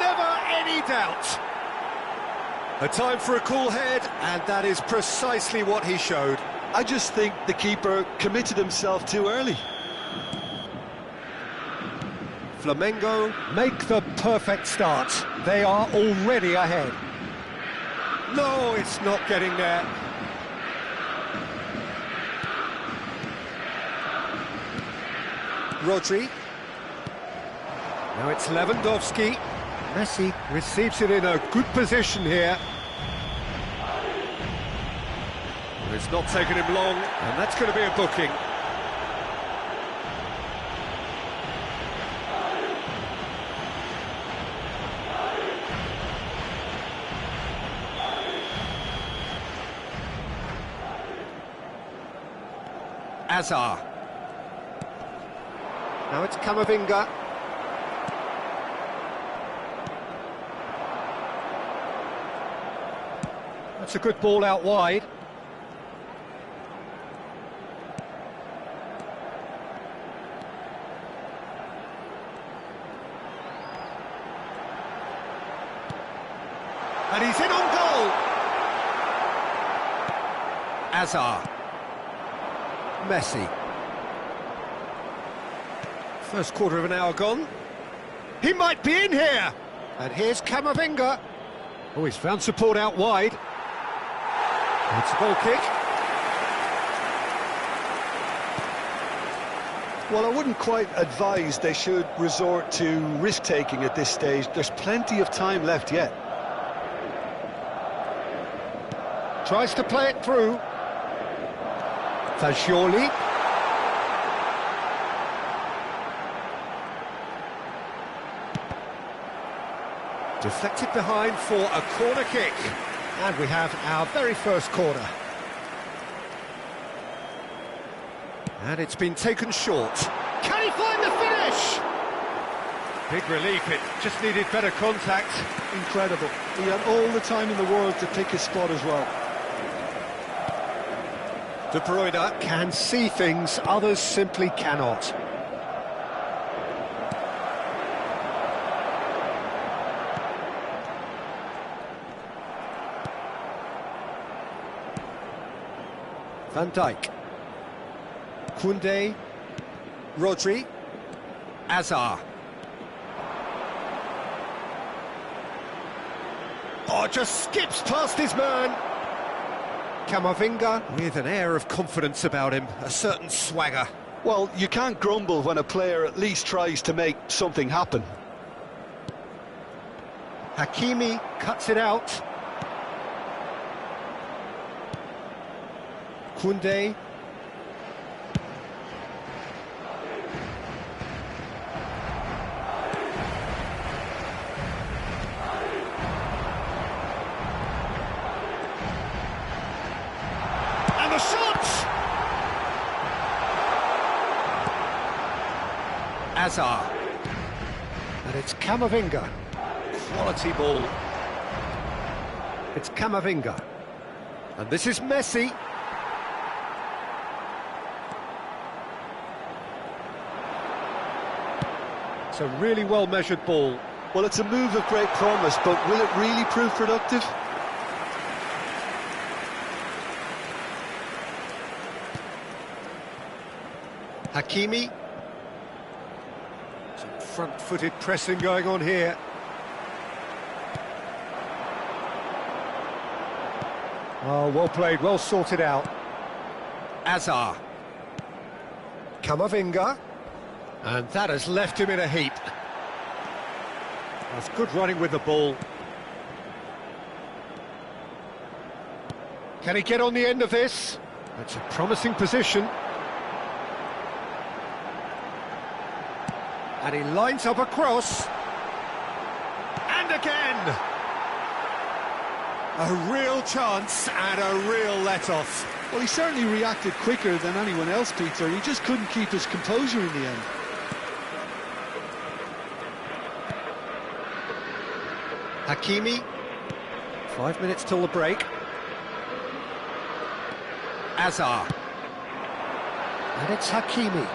Never any doubt. A time for a cool head, and that is precisely what he showed. I just think the keeper committed himself too early. Flamengo make the perfect start. They are already ahead. No, it's not getting there. Rodri. Now it's Lewandowski. Messi receives it in a good position here. Well, it's not taken him long, and that's going to be a booking. Azar. Now it's Camavinga. That's a good ball out wide. And he's in on goal. Azar. Messi. First quarter of an hour gone. He might be in here. And here's Camavinga. Oh, he's found support out wide. It's a goal kick. Well, I wouldn't quite advise they should resort to risk-taking at this stage. There's plenty of time left yet. Tries to play it through. Fagioli. Deflected behind for a corner kick. And we have our very first corner. And it's been taken short. Can he find the finish? Big relief, it just needed better contact. Incredible. He had all the time in the world to pick his spot as well. De Bruyne can see things others simply cannot. Van Dijk. Koundé. Rodri. Azar. Oh, just skips past his man. Camavinga with an air of confidence about him, a certain swagger. Well, you can't grumble when a player at least tries to make something happen. Hakimi cuts it out. Koundé. And the shot! Azar. And it's Camavinga. Quality ball. It's Camavinga. And this is Messi. It's a really well-measured ball. Well, it's a move of great promise, but will it really prove productive? Hakimi. Some front-footed pressing going on here. Oh, well played, well sorted out. Azar. Camavinga. And that has left him in a heap. That's good running with the ball. Can he get on the end of this? That's a promising position. And he lines up a cross. And again! A real chance and a real let-off. Well, he certainly reacted quicker than anyone else, Peter. He just couldn't keep his composure in the end. Hakimi. 5 minutes till the break. Azar. And it's Hakimi.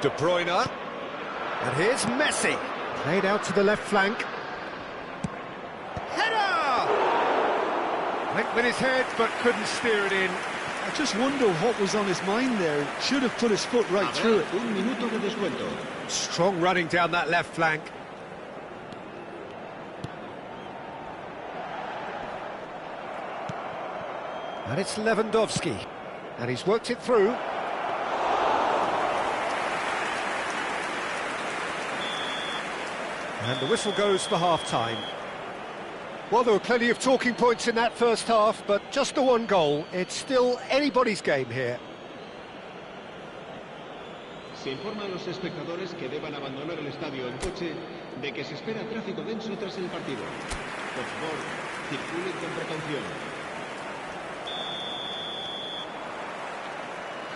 De Bruyne. And here's Messi. Played out to the left flank. Header! Went with his head, but couldn't steer it in. I just wonder what was on his mind there. Should have put his foot right through it. Un minuto de descuento. Strong running down that left flank. And it's Lewandowski. And he's worked it through. And the whistle goes for half-time. Well, there were plenty of talking points in that first half, but just the one goal. It's still anybody's game here. Se informa a los espectadores que deban abandonar el estadio en coche de que se espera tráfico denso tras el partido. Por favor, circulen con precaución.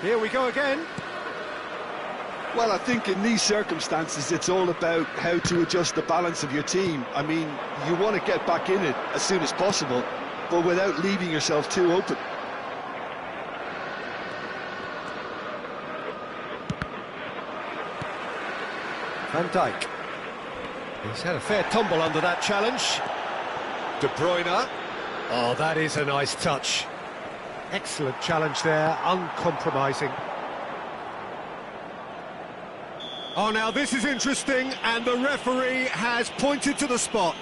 Here we go again. Well, I think in these circumstances, it's all about how to adjust the balance of your team. I mean, you want to get back in it as soon as possible, but without leaving yourself too open. Van Dijk. He's had a fair tumble under that challenge. De Bruyne. Oh, that is a nice touch. Excellent challenge there, uncompromising. Oh, now this is interesting, and the referee has pointed to the spot.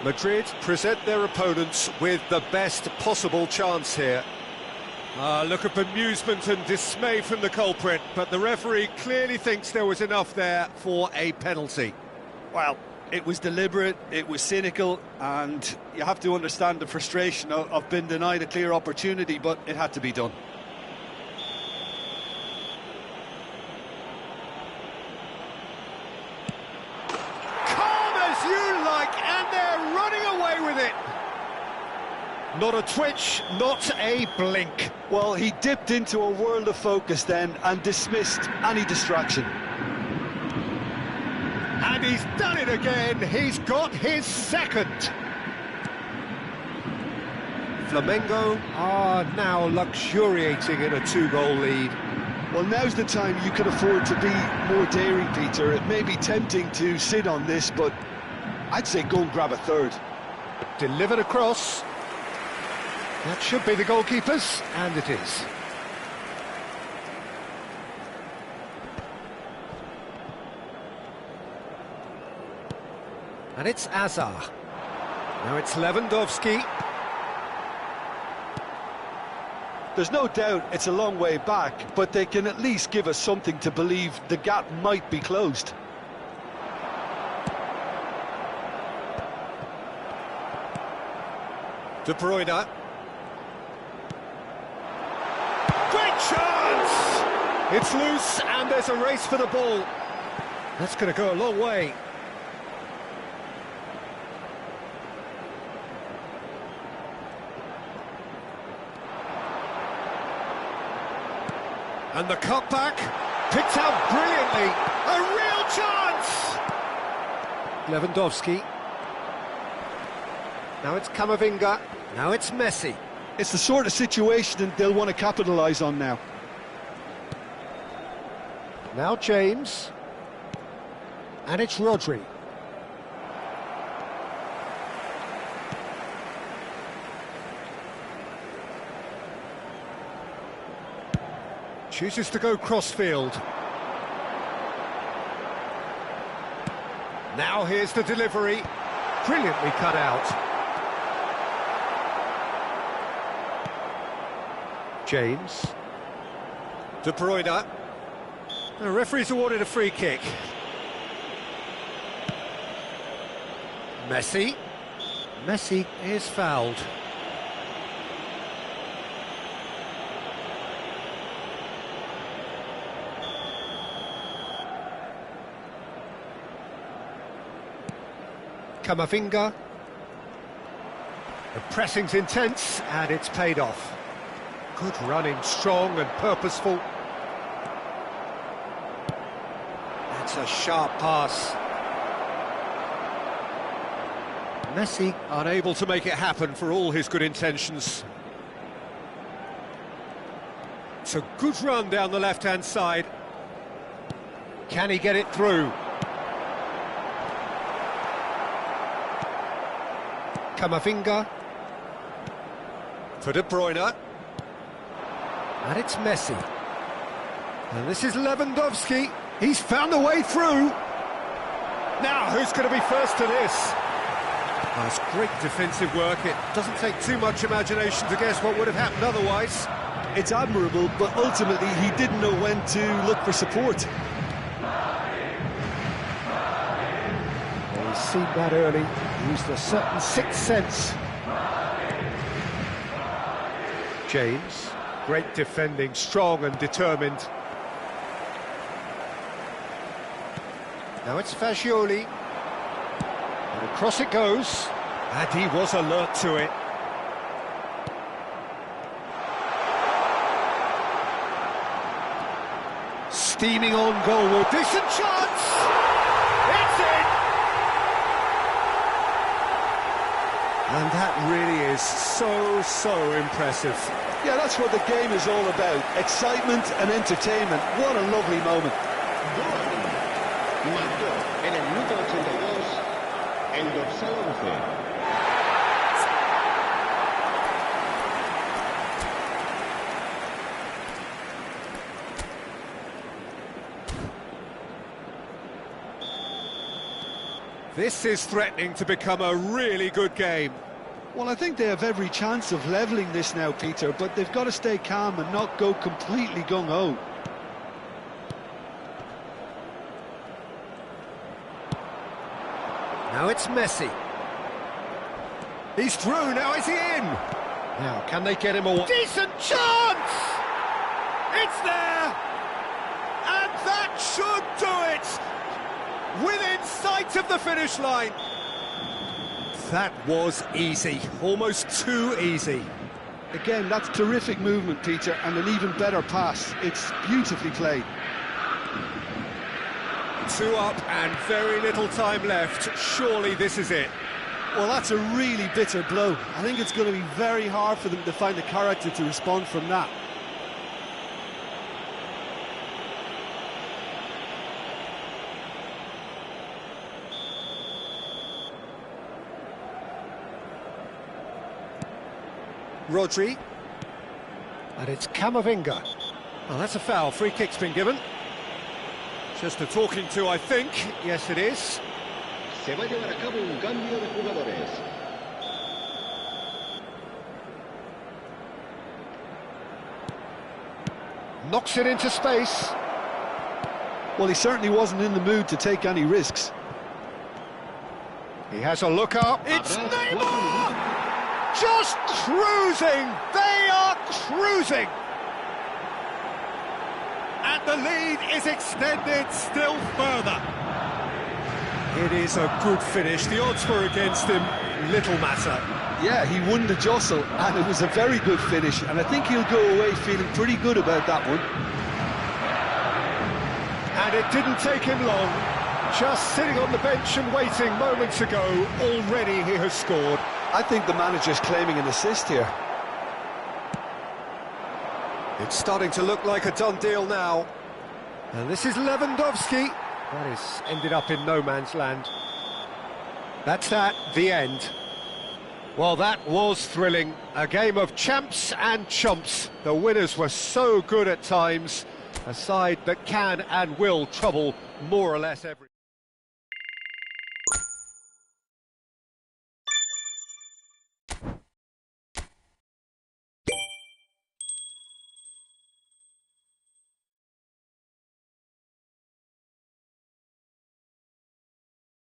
Madrid present their opponents with the best possible chance here. Look at bemusement and dismay from the culprit, but the referee clearly thinks there was enough there for a penalty. Well, it was deliberate, it was cynical, and you have to understand the frustration of being denied a clear opportunity, but it had to be done. And they're running away with it. Not a twitch, not a blink. Well, he dipped into a world of focus then and dismissed any distraction. And he's done it again. He's got his second. Flamengo are now luxuriating in a 2-goal lead. Well, now's the time you can afford to be more daring, Peter. It may be tempting to sit on this, but I'd say go and grab a third. Delivered across. That should be the goalkeeper's, and it is. And it's Azar. Now it's Lewandowski. There's no doubt it's a long way back, but they can at least give us something to believe the gap might be closed. De Bruyne. Great chance! It's loose and there's a race for the ball. That's going to go a long way. And the cutback picked out brilliantly. A real chance! Lewandowski. Now it's Camavinga. Now it's Messi. It's the sort of situation they'll want to capitalise on now. Now James. And it's Rodri. Chooses to go cross-field. Now here's the delivery. Brilliantly cut out. James. De Bruyne. The referee's awarded a free kick. Messi. Messi is fouled. Camavinga. The pressing's intense and it's paid off. Good running, strong and purposeful. That's a sharp pass. Messi unable to make it happen for all his good intentions. It's a good run down the left-hand side. Can he get it through? Camavinga. For De Bruyne. And it's Messi. And this is Lewandowski. He's found a way through. Now, who's going to be first to this? That's great defensive work. It doesn't take too much imagination to guess what would have happened otherwise. It's admirable, but ultimately he didn't know when to look for support. Well, he's seen that early. Used a certain sixth sense. James, great defending, strong and determined. Now it's Fagioli. And across it goes. And he was alert to it. Steaming on goalward. Decent chance! It's in! And that really is so impressive. Yeah, that's what the game is all about. Excitement and entertainment. What a lovely moment. Marcó en el minuto 82 el dorsal 11. This is threatening to become a really good game. Well, I think they have every chance of levelling this now, Peter, but they've got to stay calm and not go completely gung-ho. Now it's Messi. He's through, now is he in? Now, can they get him a... Decent chance! It's there! And that should do it! Within sight of the finish line. That was easy, almost too easy. Again, that's terrific movement, Peter, and an even better pass. It's beautifully played. 2 up and very little time left. Surely this is it. Well, that's a really bitter blow. I think it's going to be very hard for them to find the character to respond from that. Rodri. And it's Camavinga. Well, that's a foul. Free kick's been given. Just a talking to, I think. Yes, it is. Se va a llevar a cabo un cambio de jugadores. Knocks it into space. Well, he certainly wasn't in the mood to take any risks. He has a look up. It's Neymar! Just cruising! They are cruising! And the lead is extended still further. It is a good finish. The odds were against him. Little matter. Yeah, he won the jostle, and it was a very good finish, and I think he'll go away feeling pretty good about that one. And it didn't take him long. Just sitting on the bench and waiting moments ago, already he has scored. I think the manager's claiming an assist here. It's starting to look like a done deal now. And this is Lewandowski. That is ended up in no man's land. That's that, the end. Well, that was thrilling. A game of champs and chumps. The winners were so good at times. A side that can and will trouble more or less every...